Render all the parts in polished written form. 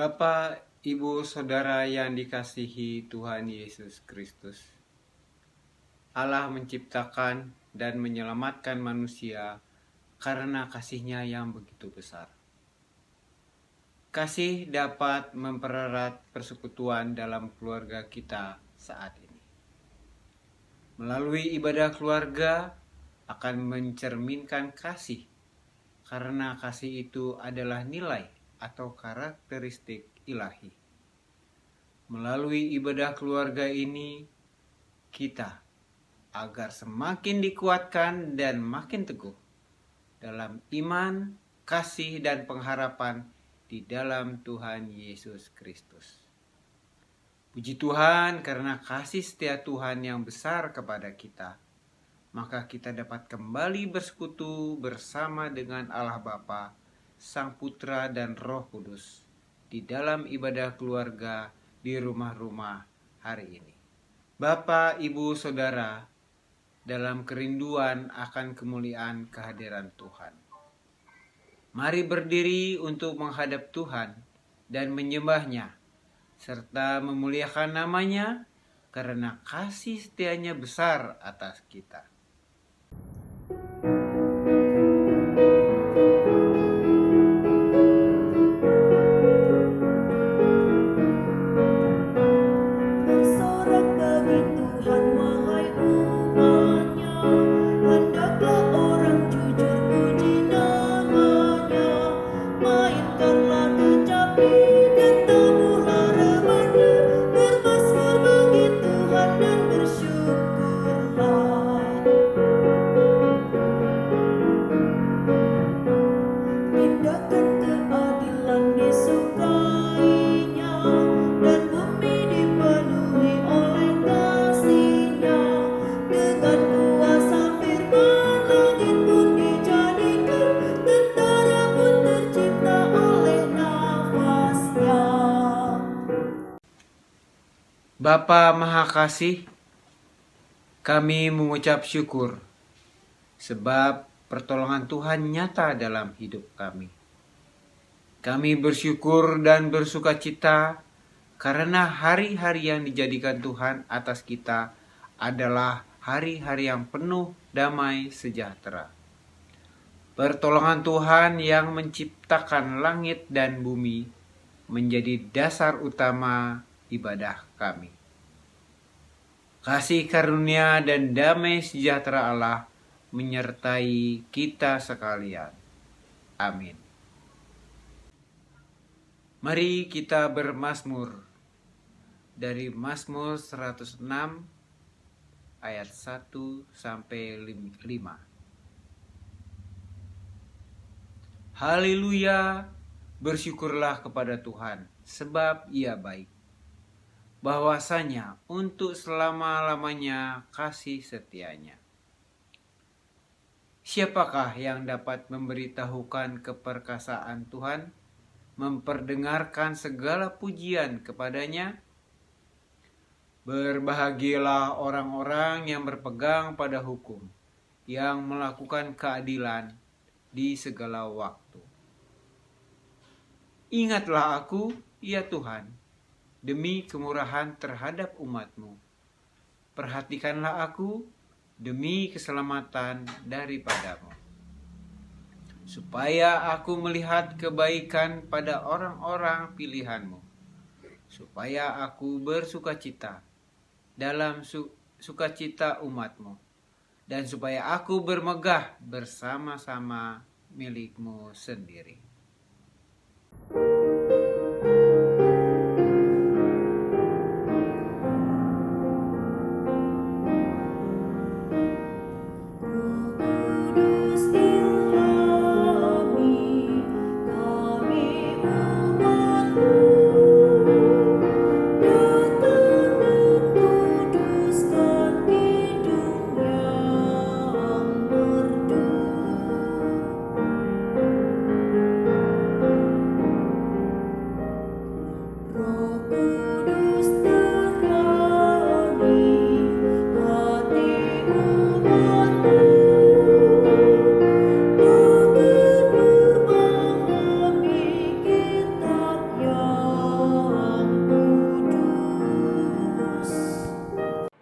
Bapak, Ibu, Saudara yang dikasihi Tuhan Yesus Kristus. Allah menciptakan dan menyelamatkan manusia karena kasih-Nya yang begitu besar. Kasih dapat mempererat persekutuan dalam keluarga kita saat ini. Melalui ibadah keluarga akan mencerminkan kasih, karena kasih itu adalah nilai atau karakteristik ilahi. Melalui ibadah keluarga ini, kita agar semakin dikuatkan dan makin teguh dalam iman, kasih, dan pengharapan di dalam Tuhan Yesus Kristus. Puji Tuhan karena kasih setia Tuhan yang besar kepada kita, maka kita dapat kembali bersekutu bersama dengan Allah Bapa, Sang Putra, dan Roh Kudus di dalam ibadah keluarga di rumah-rumah hari ini. Bapak, Ibu, Saudara, dalam kerinduan akan kemuliaan kehadiran Tuhan, mari berdiri untuk menghadap Tuhan dan menyembah-Nya, serta memuliakan nama-Nya karena kasih setia-Nya besar atas kita. Bersorak bagi Tuhan wahai umatnya, hendaklah orang jujur puji namanya. Mainkanlah kecapi dan tabuhlah remanya, bermazmur bagi Tuhan dan bersyukurlah. Tindakan keadilan disukainya, dan bumi dipenuhi oleh kasih-Nya. Dengan kuasa firman langit pun dijadikan, tentara pun tercipta oleh nafas-Nya. Bapa Maha Kasih, kami mengucap syukur sebab pertolongan Tuhan nyata dalam hidup kami. Kami bersyukur dan bersukacita karena hari-hari yang dijadikan Tuhan atas kita adalah hari-hari yang penuh damai sejahtera. Pertolongan Tuhan yang menciptakan langit dan bumi menjadi dasar utama ibadah kami. Kasih karunia dan damai sejahtera Allah menyertai kita sekalian. Amin. Mari kita bermazmur dari Mazmur 106 ayat 1 sampai 5. Haleluya, bersyukurlah kepada Tuhan, sebab Ia baik. Bahwasanya untuk selama-lamanya kasih setia-Nya. Siapakah yang dapat memberitahukan keperkasaan Tuhan, memperdengarkan segala pujian kepada-Nya? Berbahagialah orang-orang yang berpegang pada hukum, yang melakukan keadilan di segala waktu. Ingatlah aku, ya Tuhan, demi kemurahan terhadap umat-Mu. Perhatikanlah aku demi keselamatan daripada-Mu, supaya aku melihat kebaikan pada orang-orang pilihan-Mu, supaya aku bersukacita dalam sukacita umat-Mu, dan supaya aku bermegah bersama-sama milik-Mu sendiri. Kudus ilhami kami umat-Mu, datang dan kuduskan kidung yang merdu.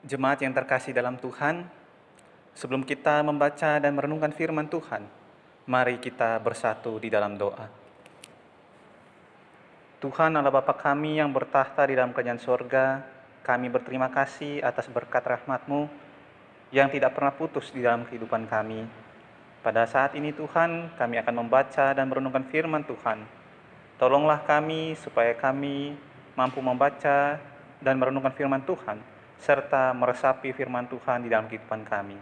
Jemaat yang terkasih dalam Tuhan, sebelum kita membaca dan merenungkan firman Tuhan, mari kita bersatu di dalam doa. Tuhan Allah Bapa kami yang bertahta di dalam kerajaan sorga, kami berterima kasih atas berkat rahmat-Mu yang tidak pernah putus di dalam kehidupan kami. Pada saat ini Tuhan, kami akan membaca dan merenungkan firman Tuhan. Tolonglah kami supaya kami mampu membaca dan merenungkan firman Tuhan, serta meresapi firman Tuhan di dalam kehidupan kami.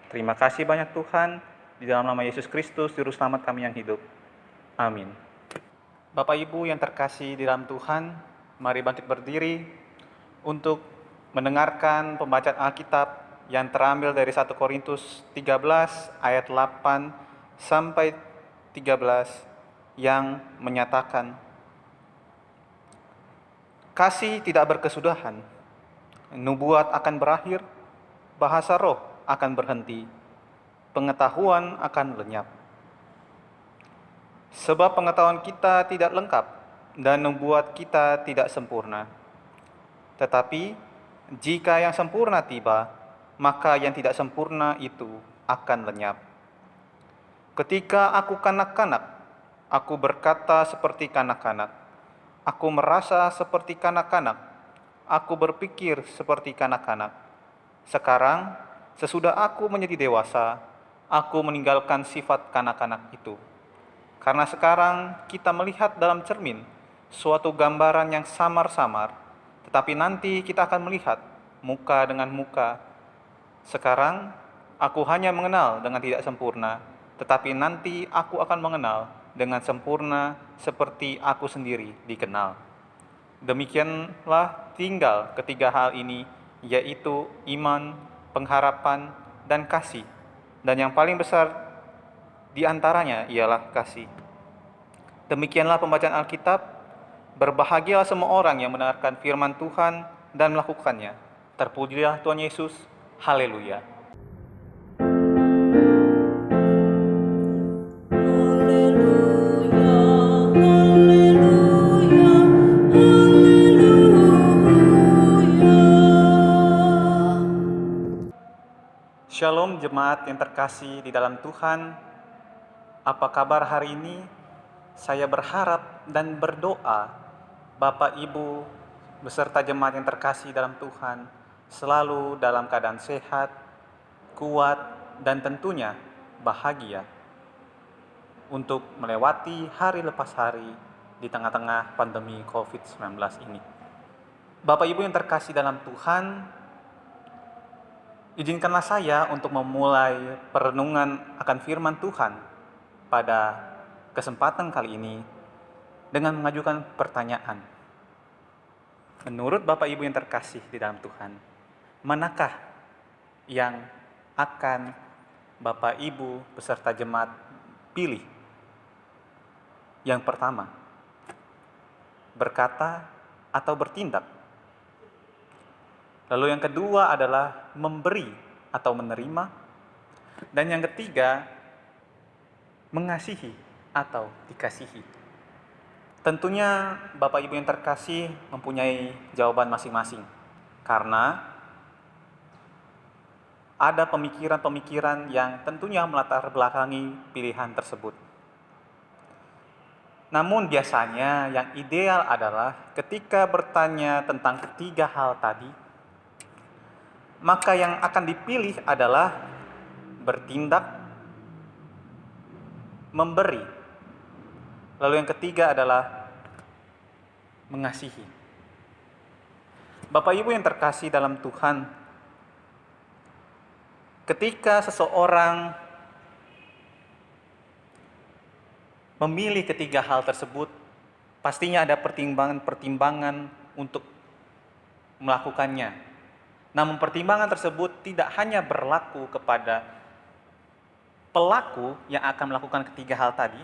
Terima kasih banyak Tuhan, di dalam nama Yesus Kristus, Juru Selamat kami yang hidup. Amin. Bapak Ibu yang terkasih di dalam Tuhan, mari bangkit berdiri untuk mendengarkan pembacaan Alkitab yang terambil dari 1 Korintus 13 ayat 8 sampai 13 yang menyatakan, kasih tidak berkesudahan, nubuat akan berakhir, bahasa roh akan berhenti, pengetahuan akan lenyap. Sebab pengetahuan kita tidak lengkap dan nubuat kita tidak sempurna. Tetapi jika yang sempurna tiba, maka yang tidak sempurna itu akan lenyap. Ketika aku kanak-kanak, aku berkata seperti kanak-kanak, aku merasa seperti kanak-kanak, aku berpikir seperti kanak-kanak. Sekarang, sesudah aku menjadi dewasa, aku meninggalkan sifat kanak-kanak itu. Karena sekarang kita melihat dalam cermin suatu gambaran yang samar-samar, tetapi nanti kita akan melihat muka dengan muka. Sekarang aku hanya mengenal dengan tidak sempurna, tetapi nanti aku akan mengenal dengan sempurna seperti aku sendiri dikenal. Demikianlah tinggal ketiga hal ini, yaitu iman, pengharapan, dan kasih. Dan yang paling besar di antaranya ialah kasih. Demikianlah pembacaan Alkitab. Berbahagialah semua orang yang mendengarkan firman Tuhan dan melakukannya. Terpujilah Tuhan Yesus. Haleluya. Haleluya, haleluya, haleluya. Shalom jemaat yang terkasih di dalam Tuhan. Apa kabar hari ini? Saya berharap dan berdoa Bapak Ibu beserta jemaat yang terkasih dalam Tuhan selalu dalam keadaan sehat, kuat, dan tentunya bahagia untuk melewati hari lepas hari di tengah-tengah pandemi COVID-19 ini. Bapak Ibu yang terkasih dalam Tuhan, izinkanlah saya untuk memulai perenungan akan firman Tuhan pada kesempatan kali ini dengan mengajukan pertanyaan. Menurut Bapak Ibu yang terkasih di dalam Tuhan, manakah yang akan Bapak Ibu beserta jemaat pilih? Yang pertama, berkata atau bertindak. Lalu yang kedua adalah memberi atau menerima. Dan yang ketiga, mengasihi atau dikasihi. Tentunya Bapak Ibu yang terkasih mempunyai jawaban masing-masing, karena ada pemikiran-pemikiran yang tentunya melatar belakangi pilihan tersebut. Namun biasanya yang ideal adalah ketika bertanya tentang ketiga hal tadi, maka yang akan dipilih adalah bertindak, memberi. Lalu yang ketiga adalah mengasihi. Bapak Ibu yang terkasih dalam Tuhan, ketika seseorang memilih ketiga hal tersebut, pastinya ada pertimbangan-pertimbangan untuk melakukannya. Namun pertimbangan tersebut tidak hanya berlaku kepada pelaku yang akan melakukan ketiga hal tadi,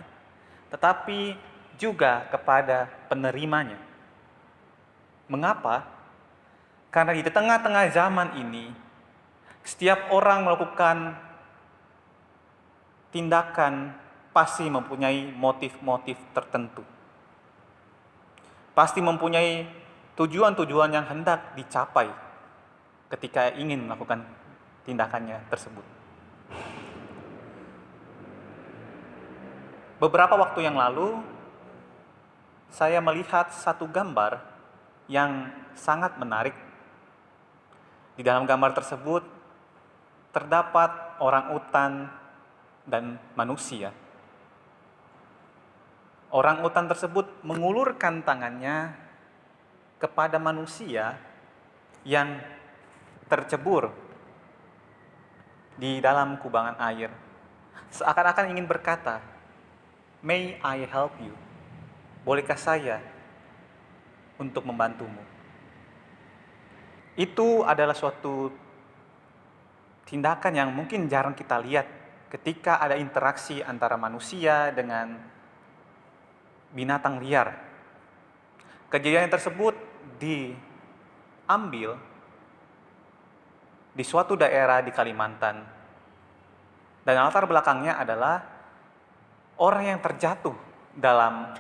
tetapi juga kepada penerimanya. Mengapa? Karena di tengah-tengah zaman ini, setiap orang melakukan tindakan pasti mempunyai motif-motif tertentu. Pasti mempunyai tujuan-tujuan yang hendak dicapai. ketika ingin melakukan tindakannya tersebut. Beberapa waktu yang lalu, saya melihat satu gambar yang sangat menarik. Di dalam gambar tersebut terdapat orangutan dan manusia. Orangutan tersebut mengulurkan tangannya kepada manusia yang tercebur di dalam kubangan air. Seakan-akan ingin berkata, "May I help you?" Bolehkah saya untuk membantumu? Itu adalah suatu tindakan yang mungkin jarang kita lihat ketika ada interaksi antara manusia dengan binatang liar. Kejadian tersebut diambil di suatu daerah di Kalimantan. Dan latar belakangnya adalah orang yang terjatuh dalam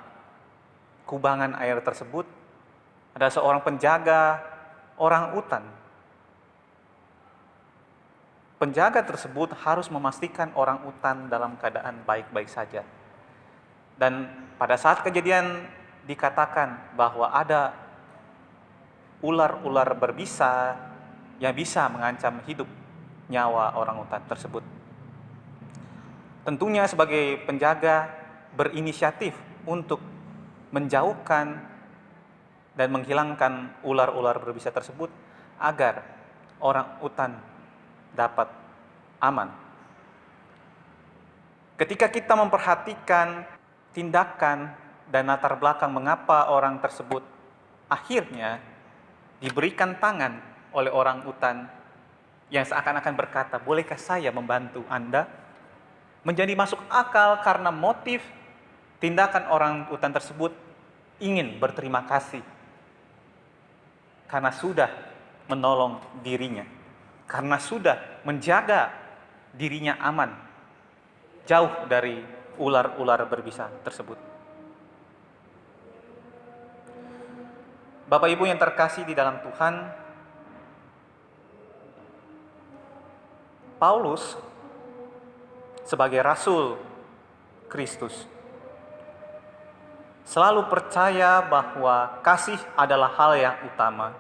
kubangan air tersebut adalah seorang penjaga orangutan. Penjaga tersebut harus memastikan orangutan dalam keadaan baik-baik saja. Dan pada saat kejadian dikatakan bahwa ada ular-ular berbisa yang bisa mengancam hidup nyawa orangutan tersebut. Tentunya sebagai penjaga berinisiatif untuk menjauhkan dan menghilangkan ular-ular berbisa tersebut agar orangutan dapat aman. Ketika kita memperhatikan tindakan dan latar belakang mengapa orang tersebut akhirnya diberikan tangan oleh orangutan yang seakan-akan berkata, "Bolehkah saya membantu Anda?" menjadi masuk akal karena motif tindakan orangutan tersebut ingin berterima kasih karena sudah menolong dirinya, karena sudah menjaga dirinya aman, jauh dari ular-ular berbisa tersebut. Bapak Ibu yang terkasih di dalam Tuhan, Paulus sebagai Rasul Kristus selalu percaya bahwa kasih adalah hal yang utama.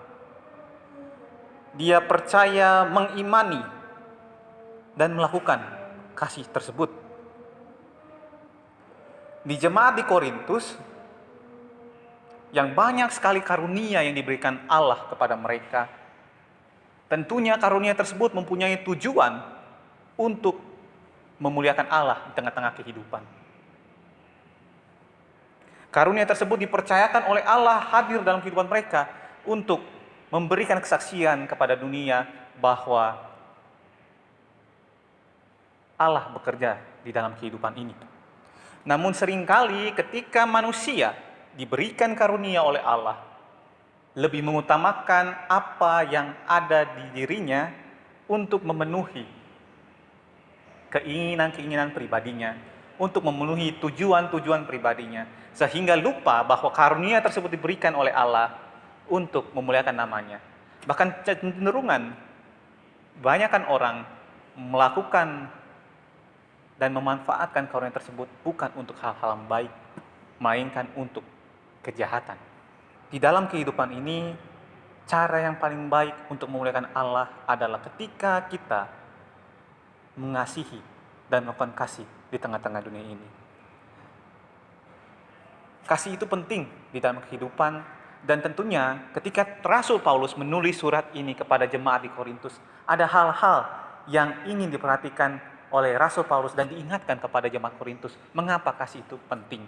Dia percaya, mengimani, dan melakukan kasih tersebut. Di jemaat di Korintus, yang banyak sekali karunia yang diberikan Allah kepada mereka, tentunya karunia tersebut mempunyai tujuan untuk memuliakan Allah di tengah-tengah kehidupan. Karunia tersebut dipercayakan oleh Allah hadir dalam kehidupan mereka untuk memberikan kesaksian kepada dunia bahwa Allah bekerja di dalam kehidupan ini. Namun seringkali ketika manusia diberikan karunia oleh Allah, lebih mengutamakan apa yang ada di dirinya untuk memenuhi keinginan-keinginan pribadinya, untuk memenuhi tujuan-tujuan pribadinya, sehingga lupa bahwa karunia tersebut diberikan oleh Allah untuk memuliakan namanya. Bahkan cenderungan banyakkan orang melakukan dan memanfaatkan karunia tersebut bukan untuk hal-hal yang baik, melainkan untuk kejahatan. Di dalam kehidupan ini, cara yang paling baik untuk memuliakan Allah adalah ketika kita mengasihi dan melakukan kasih di tengah-tengah dunia ini. Kasih itu penting di dalam kehidupan, dan tentunya ketika Rasul Paulus menulis surat ini kepada jemaat di Korintus, ada hal-hal yang ingin diperhatikan oleh Rasul Paulus dan diingatkan kepada jemaat Korintus mengapa kasih itu penting.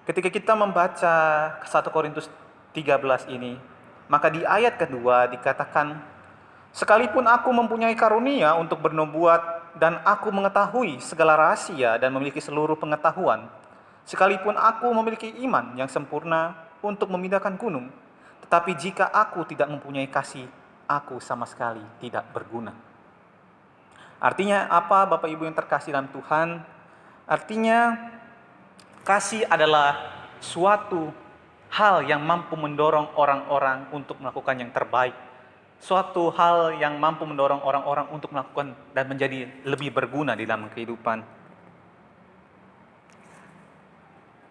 Ketika kita membaca 1 Korintus 13 ini, maka di ayat kedua dikatakan, "Sekalipun aku mempunyai karunia untuk bernubuat dan aku mengetahui segala rahasia dan memiliki seluruh pengetahuan, sekalipun aku memiliki iman yang sempurna untuk memindahkan gunung, tetapi jika aku tidak mempunyai kasih, aku sama sekali tidak berguna." Artinya apa, Bapak Ibu yang terkasih dalam Tuhan? Artinya kasih adalah suatu hal yang mampu mendorong orang-orang untuk melakukan yang terbaik, suatu hal yang mampu mendorong orang-orang untuk melakukan dan menjadi lebih berguna di dalam kehidupan.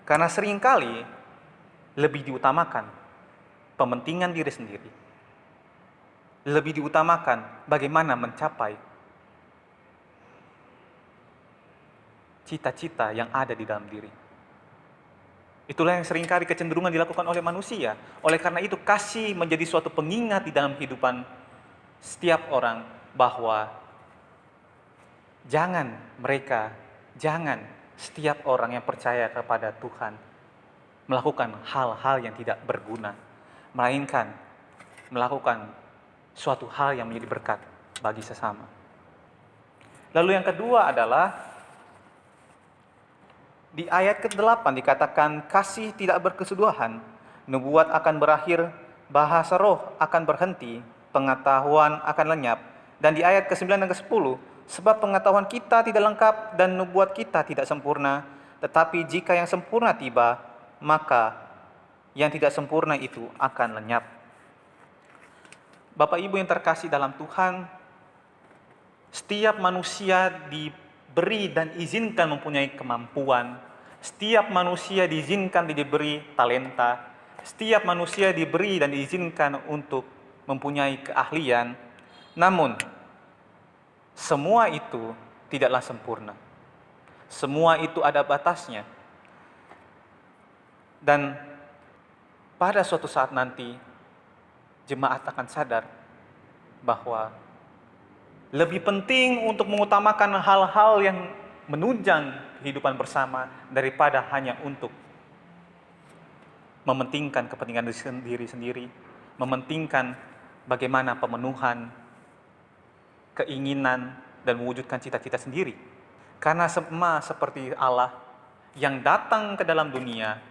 Karena seringkali lebih diutamakan kepentingan diri sendiri, lebih diutamakan bagaimana mencapai cita-cita yang ada di dalam diri. Itulah yang seringkali kecenderungan dilakukan oleh manusia. Oleh karena itu, kasih menjadi suatu pengingat di dalam kehidupan setiap orang bahwa jangan setiap orang yang percaya kepada Tuhan melakukan hal-hal yang tidak berguna, melainkan melakukan suatu hal yang menjadi berkat bagi sesama. Lalu yang kedua adalah di ayat ke-8 dikatakan kasih tidak berkesudahan, nubuat akan berakhir, bahasa roh akan berhenti, pengetahuan akan lenyap. Dan di ayat ke-9 dan ke-10, sebab pengetahuan kita tidak lengkap dan nubuat kita tidak sempurna, tetapi jika yang sempurna tiba, maka yang tidak sempurna itu akan lenyap. Bapak Ibu yang terkasih dalam Tuhan, setiap manusia diberi dan izinkan mempunyai kemampuan. Setiap manusia diizinkan diberi talenta. Setiap manusia diberi dan diizinkan untuk mempunyai keahlian. Namun, semua itu tidaklah sempurna. Semua itu ada batasnya. Dan pada suatu saat nanti, jemaat akan sadar bahwa lebih penting untuk mengutamakan hal-hal yang menunjang kehidupan bersama daripada hanya untuk mementingkan kepentingan diri sendiri, mementingkan bagaimana pemenuhan keinginan dan mewujudkan cita-cita sendiri. Karena sama seperti Allah yang datang ke dalam dunia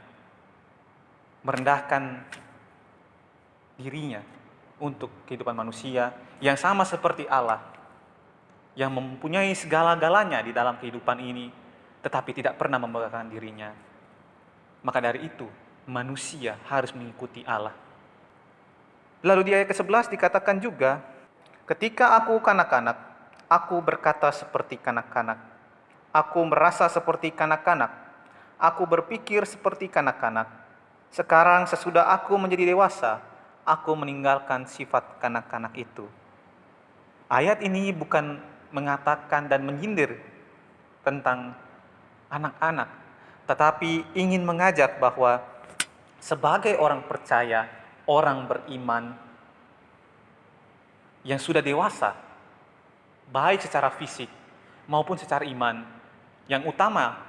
merendahkan dirinya untuk kehidupan manusia, yang sama seperti Allah yang mempunyai segala-galanya di dalam kehidupan ini, tetapi tidak pernah membanggakan dirinya. Maka dari itu, manusia harus mengikuti Allah. Lalu di ayat ke-11 dikatakan juga, ketika aku kanak-kanak, aku berkata seperti kanak-kanak, aku merasa seperti kanak-kanak, aku berpikir seperti kanak-kanak. Sekarang sesudah aku menjadi dewasa, aku meninggalkan sifat kanak-kanak itu. Ayat ini bukan mengatakan dan menyindir tentang anak-anak, tetapi ingin mengajak bahwa sebagai orang percaya, orang beriman yang sudah dewasa, baik secara fisik maupun secara iman, yang utama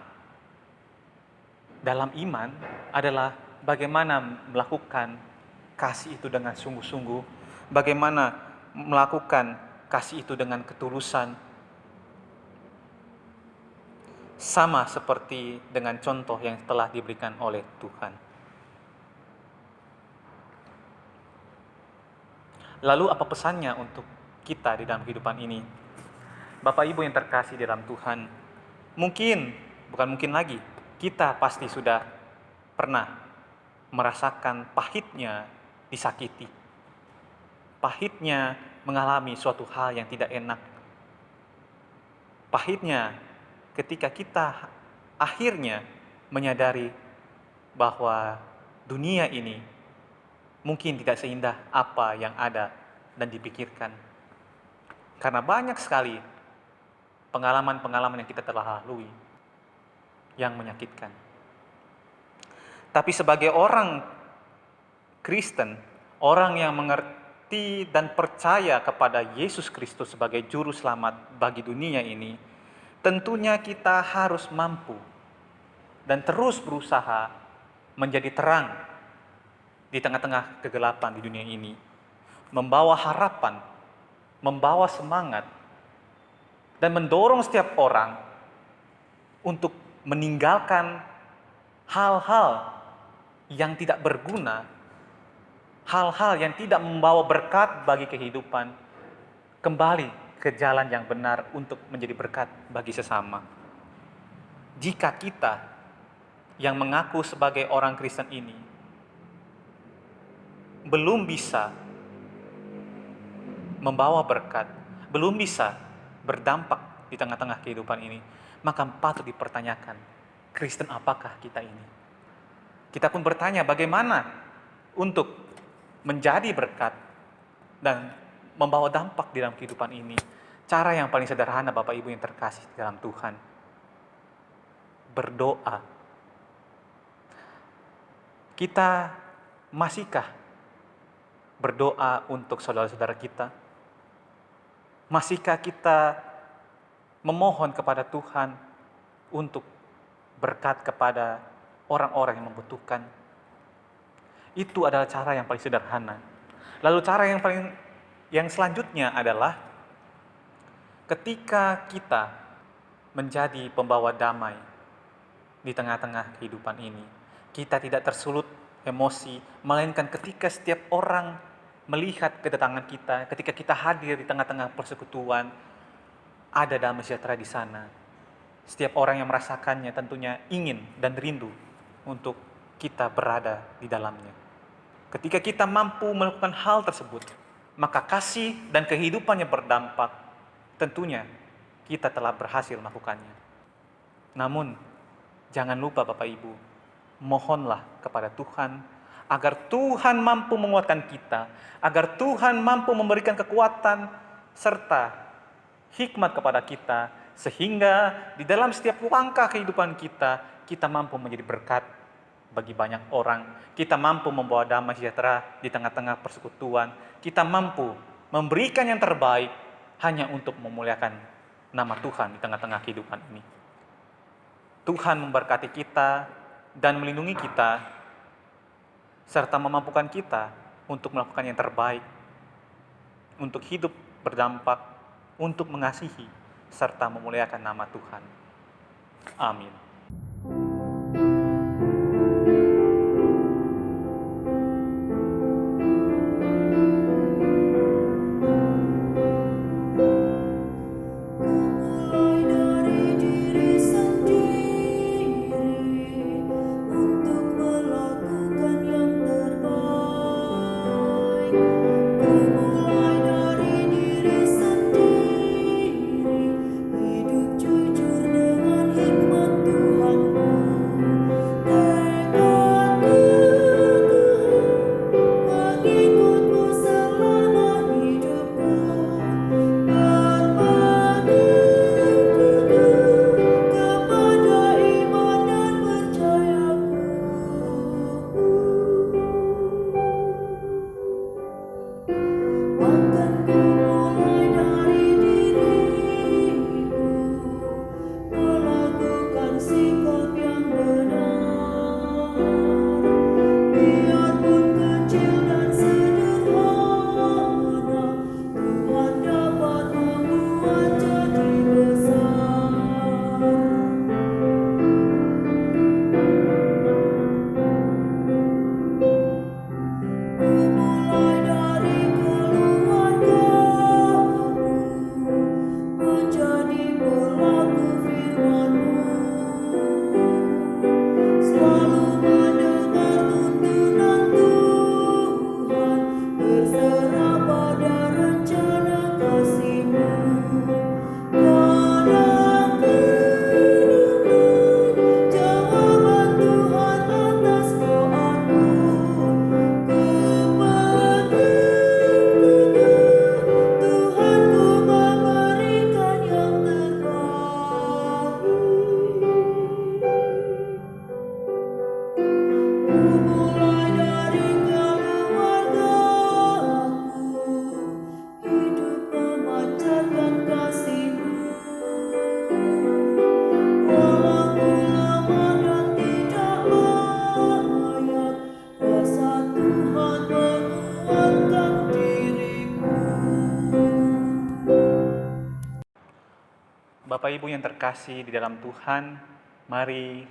dalam iman adalah bagaimana melakukan kasih itu dengan sungguh-sungguh, bagaimana melakukan kasih itu dengan ketulusan, sama seperti dengan contoh yang telah diberikan oleh Tuhan. Lalu apa pesannya untuk kita di dalam kehidupan ini? Bapak Ibu yang terkasih di dalam Tuhan, bukan mungkin lagi, kita pasti sudah pernah merasakan pahitnya disakiti, pahitnya mengalami suatu hal yang tidak enak, pahitnya ketika kita akhirnya menyadari bahwa dunia ini mungkin tidak seindah apa yang ada dan dipikirkan. Karena banyak sekali pengalaman-pengalaman yang kita telah lalui yang menyakitkan. Tapi sebagai orang Kristen, orang yang mengerti dan percaya kepada Yesus Kristus sebagai juru selamat bagi dunia ini, tentunya kita harus mampu dan terus berusaha menjadi terang di tengah-tengah kegelapan di dunia ini, membawa harapan, membawa semangat, dan mendorong setiap orang untuk meninggalkan hal-hal yang tidak berguna, hal-hal yang tidak membawa berkat bagi kehidupan, kembali ke jalan yang benar untuk menjadi berkat bagi sesama. Jika kita yang mengaku sebagai orang Kristen ini belum bisa membawa berkat, belum bisa berdampak di tengah-tengah kehidupan ini, maka patut dipertanyakan, Kristen apakah kita ini? Kita pun bertanya bagaimana untuk menjadi berkat dan membawa dampak di dalam kehidupan ini. Cara yang paling sederhana, Bapak Ibu yang terkasih di dalam Tuhan, berdoa. Kita masihkah berdoa untuk saudara-saudara kita? Masihkah kita memohon kepada Tuhan untuk berkat kepada orang-orang yang membutuhkan? Itu adalah cara yang paling sederhana. Lalu cara yang selanjutnya adalah ketika kita menjadi pembawa damai di tengah-tengah kehidupan ini, kita tidak tersulut emosi, melainkan ketika setiap orang melihat kedatangan kita, ketika kita hadir di tengah-tengah persekutuan, ada damai sejahtera di sana. Setiap orang yang merasakannya tentunya ingin dan rindu untuk kita berada di dalamnya. Ketika kita mampu melakukan hal tersebut, maka kasih dan kehidupan yang berdampak, tentunya kita telah berhasil melakukannya. Namun, jangan lupa Bapak Ibu, mohonlah kepada Tuhan agar Tuhan mampu menguatkan kita, agar Tuhan mampu memberikan kekuatan serta hikmat kepada kita, sehingga di dalam setiap langkah kehidupan kita, kita mampu menjadi berkat bagi banyak orang, kita mampu membawa damai sejahtera di tengah-tengah persekutuan, kita mampu memberikan yang terbaik hanya untuk memuliakan nama Tuhan di tengah-tengah kehidupan ini. Tuhan memberkati kita dan melindungi kita, serta memampukan kita untuk melakukan yang terbaik, untuk hidup berdampak, untuk mengasihi, serta memuliakan nama Tuhan. Amin. Mulai dari diri sendiri untuk melakukan yang terbaik. Mulai dari diri sendiri, hidup jujur dengan hikmat Tuhanku. Tekadku Tuhan, mengikutmu selama hidupku. Kepada iman dan percayaku, akan ku mulai dari diriku, melakukan sikap yang benar, biarpun kecil dan sederhana, Tuhan dapat membuat jadi besar. Mulai dari keluargaku, menjadi pelaku firman-Mu, selalu mendengar tuntunan Tuhan, berserah pada rencana kasih-Mu. Kadang ku jawaban Tuhan atas doaku. Tuhanku memberikan yang terbaik. Mulai dari keluargaku, hidup memancarkan kasih-Mu. Walau ku lemah dan tidak layak, kuasa Tuhan menguatkan diriku. Bapak Ibu yang terkasih di dalam Tuhan, mari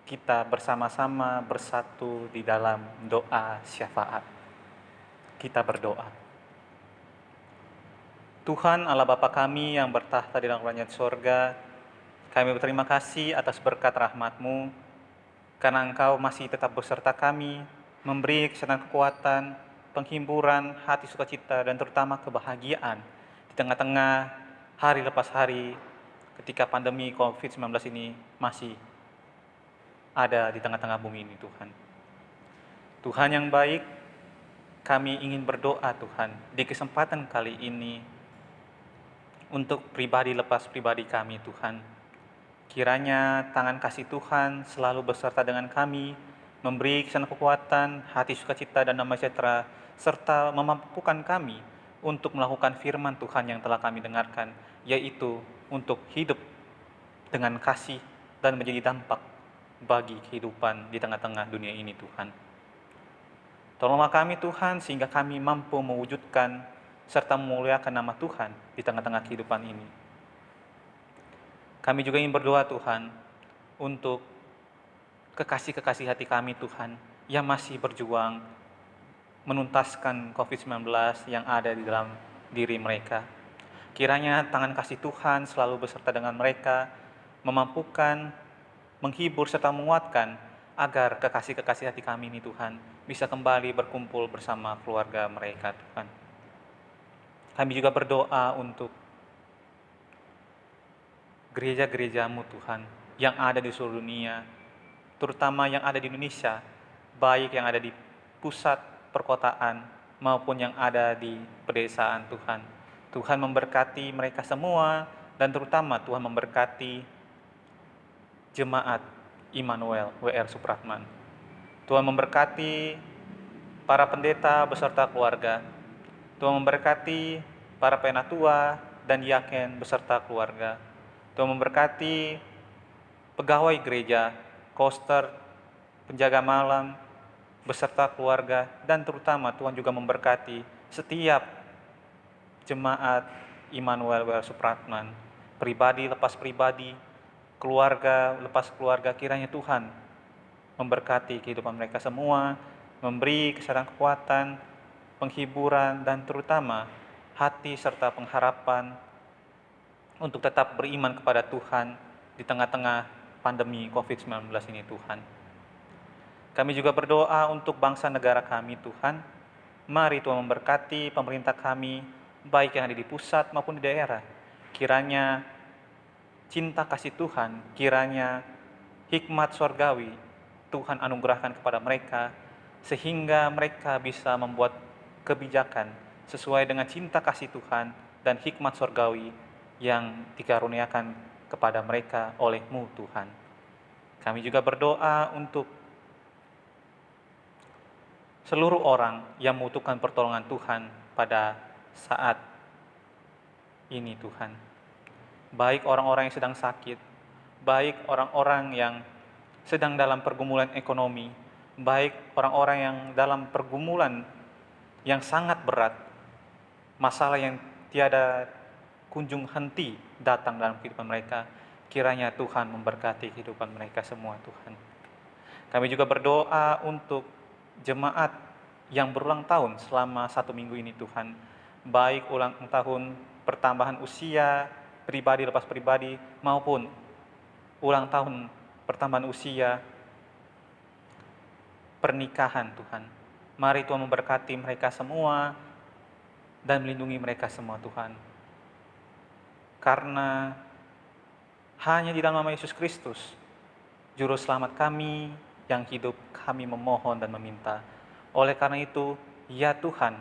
kita bersama-sama bersatu di dalam doa syafaat. Kita berdoa. Tuhan Allah Bapa kami yang bertahta di dalam kerajaan sorga, kami berterima kasih atas berkat rahmat-Mu, karena Engkau masih tetap beserta kami, memberi kesehatan kekuatan, penghiburan, hati sukacita, dan terutama kebahagiaan di tengah-tengah hari lepas hari ketika pandemi COVID-19 ini masih ada di tengah-tengah bumi ini, Tuhan. Tuhan yang baik, kami ingin berdoa, Tuhan, di kesempatan kali ini untuk pribadi lepas pribadi kami, Tuhan. Kiranya tangan kasih Tuhan selalu beserta dengan kami, memberi kesan kekuatan, hati sukacita, dan damai sejahtera, serta memampukan kami untuk melakukan firman Tuhan yang telah kami dengarkan, yaitu untuk hidup dengan kasih dan menjadi dampak bagi kehidupan di tengah-tengah dunia ini, Tuhan. Tolonglah kami, Tuhan, sehingga kami mampu mewujudkan serta memuliakan nama Tuhan di tengah-tengah kehidupan ini. Kami juga ingin berdoa, Tuhan, untuk kekasih-kekasih hati kami, Tuhan, yang masih berjuang menuntaskan COVID-19 yang ada di dalam diri mereka. Kiranya tangan kasih Tuhan selalu beserta dengan mereka, memampukan, menghibur, serta menguatkan, agar kekasih-kekasih hati kami ini, Tuhan, bisa kembali berkumpul bersama keluarga mereka, Tuhan. Kami juga berdoa untuk gereja-gerejamu, Tuhan, yang ada di seluruh dunia, terutama yang ada di Indonesia, baik yang ada di pusat perkotaan maupun yang ada di pedesaan, Tuhan. Tuhan memberkati mereka semua, dan terutama Tuhan memberkati jemaat Immanuel WR Supratman. Tuhan memberkati para pendeta beserta keluarga. Tuhan memberkati para penatua dan diaken beserta keluarga. Tuhan memberkati pegawai gereja, koster, penjaga malam, beserta keluarga, dan terutama Tuhan juga memberkati setiap jemaat Immanuel WR Supratman, pribadi lepas pribadi, keluarga lepas keluarga. Kiranya Tuhan memberkati kehidupan mereka semua, memberi kesadaran kekuatan, penghiburan, dan terutama hati serta pengharapan untuk tetap beriman kepada Tuhan di tengah-tengah pandemi COVID-19 ini, Tuhan. Kami juga berdoa untuk bangsa negara kami, Tuhan. Mari Tuhan memberkati pemerintah kami, baik yang ada di pusat maupun di daerah. Kiranya cinta kasih Tuhan, kiranya hikmat surgawi Tuhan anugerahkan kepada mereka, sehingga mereka bisa membuat kebijakan sesuai dengan cinta kasih Tuhan dan hikmat surgawi yang dikaruniakan kepada mereka oleh-Mu, Tuhan. Kami juga berdoa untuk seluruh orang yang membutuhkan pertolongan Tuhan pada saat ini, Tuhan. Baik orang-orang yang sedang sakit, baik orang-orang yang sedang dalam pergumulan ekonomi, baik orang-orang yang dalam pergumulan yang sangat berat, masalah yang tiada kunjung henti datang dalam kehidupan mereka. Kiranya Tuhan memberkati kehidupan mereka semua, Tuhan. Kami juga berdoa untuk jemaat yang berulang tahun selama 1 minggu ini, Tuhan. Baik ulang tahun pertambahan usia pribadi lepas pribadi maupun ulang tahun pertambahan usia pernikahan, Tuhan. Mari Tuhan memberkati mereka semua dan melindungi mereka semua, Tuhan. Karena hanya di dalam nama Yesus Kristus, Juru Selamat kami yang hidup, kami memohon dan meminta. Oleh karena itu, ya Tuhan,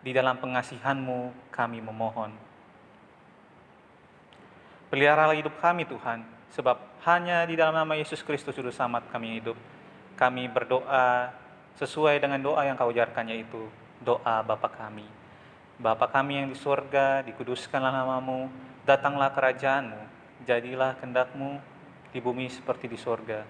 di dalam pengasihan-Mu kami memohon. Peliharalah hidup kami, Tuhan, sebab hanya di dalam nama Yesus Kristus Juru Selamat kami hidup. Kami berdoa sesuai dengan doa yang Kau ajarkan, yaitu doa Bapa kami. Bapa kami yang di surga, dikuduskanlah nama-Mu, datanglah kerajaan-Mu, jadilah kehendak-Mu di bumi seperti di surga.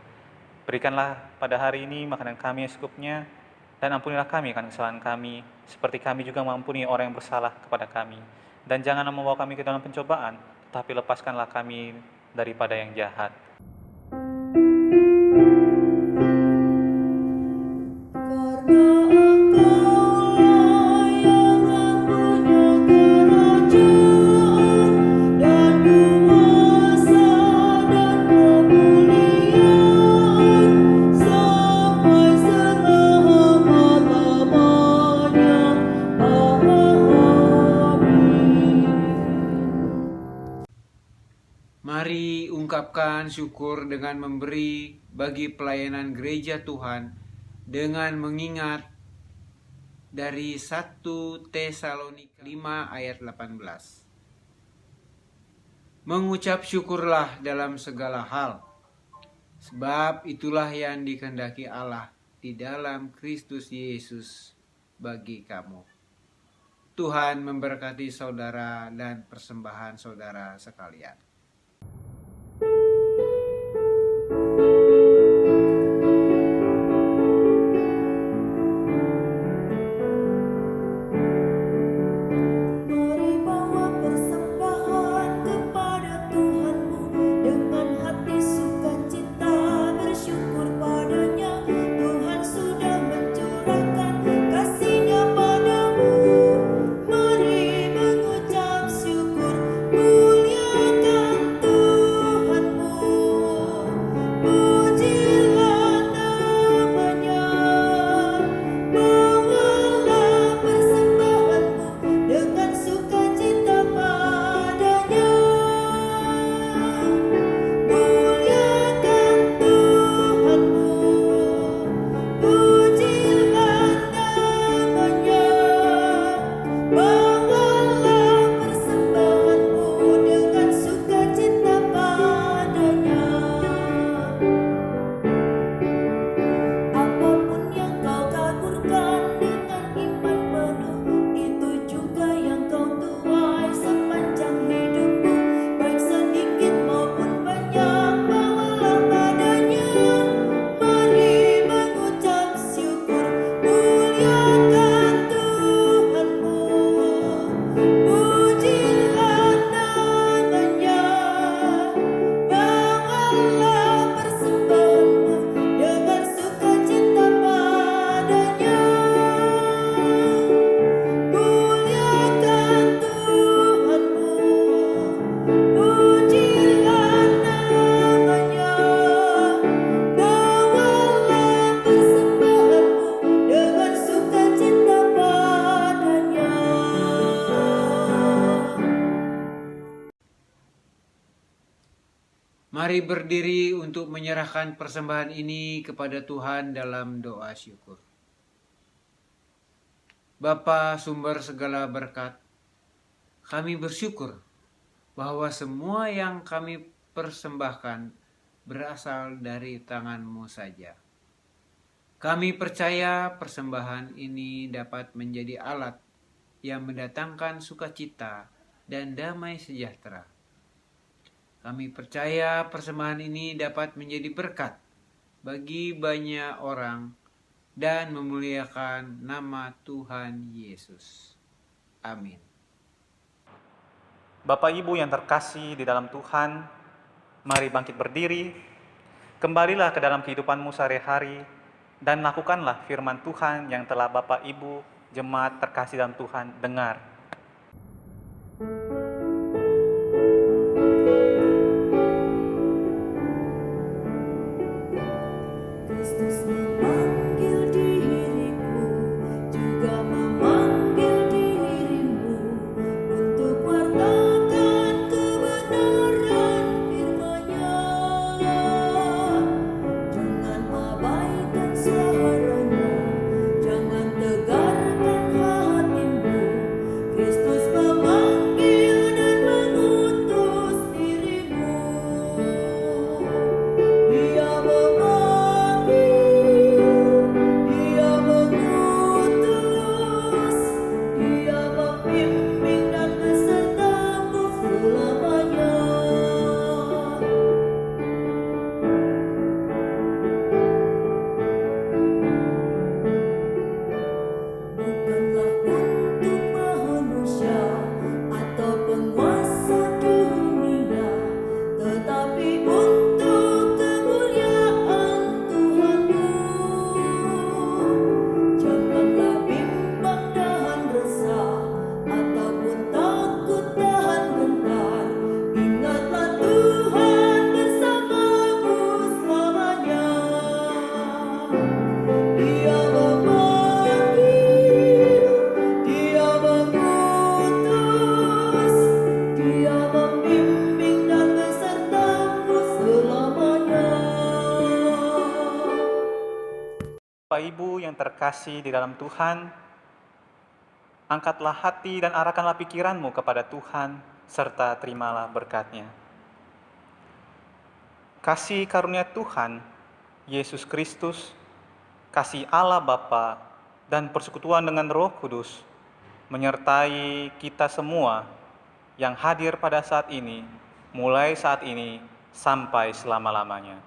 Berikanlah pada hari ini makanan kami yang secukupnya, dan ampunilah kami akan kesalahan kami, seperti kami juga mengampuni orang yang bersalah kepada kami. Dan janganlah membawa kami ke dalam pencobaan, tetapi lepaskanlah kami daripada yang jahat. Sampai selama-lamanya. menyatakan syukur dengan memberi bagi pelayanan gereja Tuhan dengan mengingat dari 1 Tesalonika 5 ayat 18. Mengucap syukurlah dalam segala hal, sebab itulah yang dikehendaki Allah di dalam Kristus Yesus bagi kamu. Tuhan memberkati saudara dan persembahan saudara sekalian. Mari bawa persembahan kepada Tuhanmu dengan hati sukacita bersyukur padanya. Tuhan sudah mencurahkan kasih-Nya padamu. Mari mengucap syukur, muliakan Tuhanmu. Pujilah namanya. Bawalah persembahanmu dengan sukacita padanya. Muliakan Tuhanmu, pujilah namanya. Bawalah persembahanmu dengan sukacita padanya. Apapun yang kau taburkan dengan iman penuh, itu juga yang kau tuai sepanjang hidupmu. Baik sedikit maupun banyak, bawalah padanya. Mari mengucap syukur, muliakan Tuhanmu. Pujilah namanya. Bawalah persembahanmu dengan sukacita padanya. Muliakan Tuhanmu, pujilah namanya. Bawalah persembahanmu dengan sukacita padanya. Mari berdiri untuk menyerahkan persembahan ini kepada Tuhan dalam doa syukur. Bapa sumber segala berkat, kami bersyukur bahwa semua yang kami persembahkan berasal dari tangan-Mu saja. Kami percaya persembahan ini dapat menjadi alat yang mendatangkan sukacita dan damai sejahtera. Kami percaya persembahan ini dapat menjadi berkat bagi banyak orang dan memuliakan nama Tuhan Yesus. Amin. Bapak Ibu yang terkasih di dalam Tuhan, mari bangkit berdiri, kembalilah ke dalam kehidupanmu sehari-hari, dan lakukanlah firman Tuhan yang telah Bapak Ibu, jemaat terkasih dalam Tuhan, dengar. Kristus memanggil diriku, juga memanggil dirimu untuk wartakan kebenaran firman-Nya. Jangan abaikan suara-Nya, jangan tegarkan hatimu. Bapak Ibu yang terkasih di dalam Tuhan, angkatlah hati dan arahkanlah pikiranmu kepada Tuhan, serta terimalah berkat-Nya. Kasih karunia Tuhan, Yesus Kristus, kasih Allah Bapa, dan persekutuan dengan Roh Kudus, menyertai kita semua yang hadir pada saat ini, mulai saat ini sampai selama-lamanya.